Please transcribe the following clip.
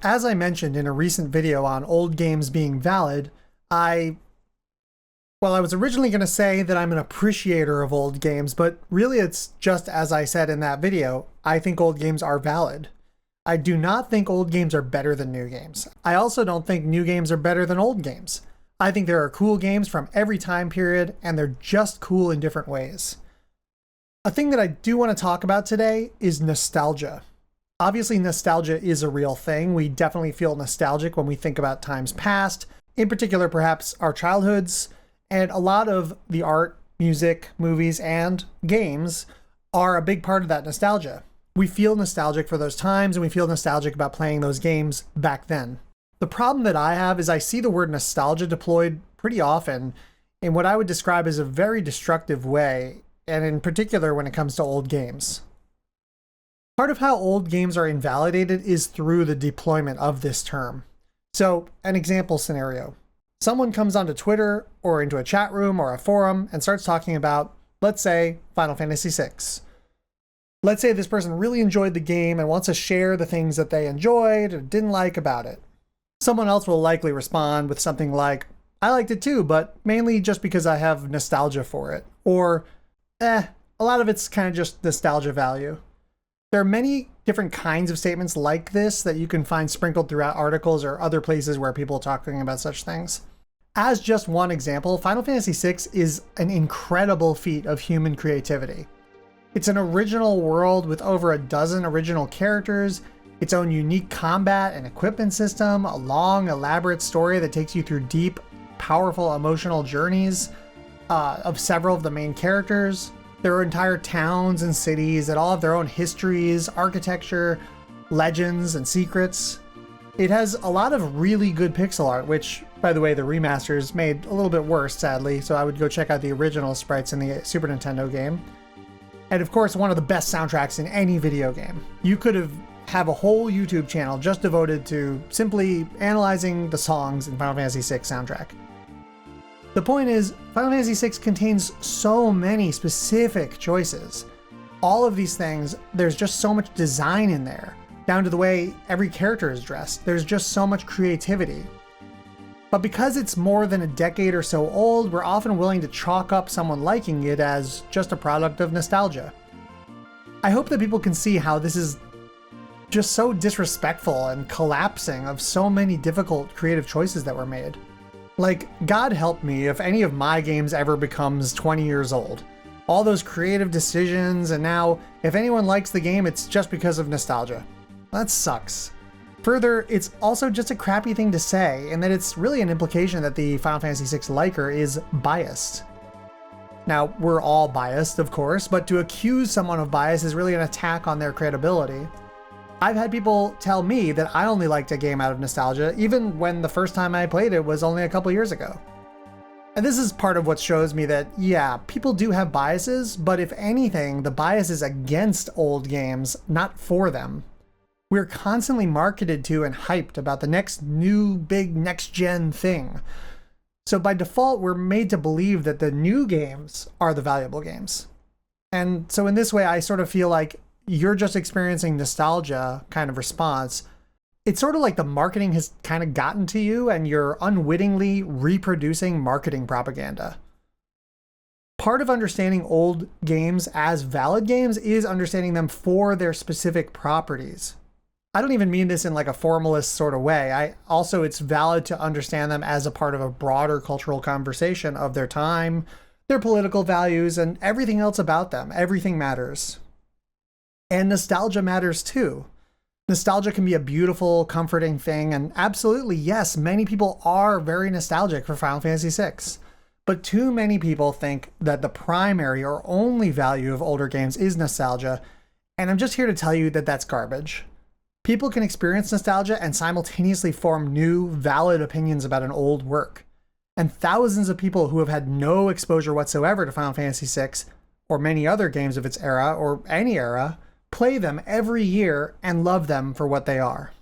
As I mentioned in a recent video on old games being valid, I was originally going to say that I'm an appreciator of old games, but really it's just as I said in that video, I think old games are valid. I do not think old games are better than new games. I also don't think new games are better than old games. I think there are cool games from every time period, and they're just cool in different ways. A thing that I do want to talk about today is nostalgia. Obviously, nostalgia is a real thing. We definitely feel nostalgic when we think about times past, in particular, perhaps our childhoods, and a lot of the art, music, movies, and games are a big part of that nostalgia. We feel nostalgic for those times, and we feel nostalgic about playing those games back then. The problem that I have is I see the word nostalgia deployed pretty often in what I would describe as a very destructive way, and in particular when it comes to old games. Part of how old games are invalidated is through the deployment of this term. So, an example scenario. Someone comes onto Twitter or into a chat room or a forum and starts talking about, let's say, Final Fantasy VI. Let's say this person really enjoyed the game and wants to share the things that they enjoyed or didn't like about it. Someone else will likely respond with something like, I liked it too, but mainly just because I have nostalgia for it. Or, a lot of it's kind of just nostalgia value. There are many different kinds of statements like this that you can find sprinkled throughout articles or other places where people are talking about such things. As just one example, Final Fantasy VI is an incredible feat of human creativity. It's an original world with over a dozen original characters, its own unique combat and equipment system, a long, elaborate story that takes you through deep, powerful emotional journeys of several of the main characters. There are entire towns and cities that all have their own histories, architecture, legends, and secrets. It has a lot of really good pixel art, which, by the way, the remasters made a little bit worse, sadly, so I would go check out the original sprites in the Super Nintendo game. And of course, one of the best soundtracks in any video game. You could have a whole YouTube channel just devoted to simply analyzing the songs in Final Fantasy VI soundtrack. The point is, Final Fantasy VI contains so many specific choices. All of these things, there's just so much design in there, down to the way every character is dressed. There's just so much creativity. But because it's more than a decade or so old, we're often willing to chalk up someone liking it as just a product of nostalgia. I hope that people can see how this is just so disrespectful and collapsing of so many difficult creative choices that were made. Like, God help me if any of my games ever becomes 20 years old. All those creative decisions, and now, if anyone likes the game, it's just because of nostalgia. That sucks. Further, it's also just a crappy thing to say, in that it's really an implication that the Final Fantasy VI liker is biased. Now, we're all biased, of course, but to accuse someone of bias is really an attack on their credibility. I've had people tell me that I only liked a game out of nostalgia, even when the first time I played it was only a couple years ago. And this is part of what shows me that, yeah, people do have biases, but if anything, the bias is against old games, not for them. We're constantly marketed to and hyped about the next new big next-gen thing. So by default, we're made to believe that the new games are the valuable games. And so in this way, I sort of feel like you're just experiencing nostalgia kind of response. It's sort of like the marketing has kind of gotten to you and you're unwittingly reproducing marketing propaganda. Part of understanding old games as valid games is understanding them for their specific properties. I don't even mean this in like a formalist sort of way. It's valid to understand them as a part of a broader cultural conversation of their time, their political values, and everything else about them. Everything matters. And nostalgia matters too. Nostalgia can be a beautiful, comforting thing, and absolutely, yes, many people are very nostalgic for Final Fantasy VI. But too many people think that the primary or only value of older games is nostalgia, and I'm just here to tell you that that's garbage. People can experience nostalgia and simultaneously form new, valid opinions about an old work. And thousands of people who have had no exposure whatsoever to Final Fantasy VI, or many other games of its era, or any era, play them every year and love them for what they are.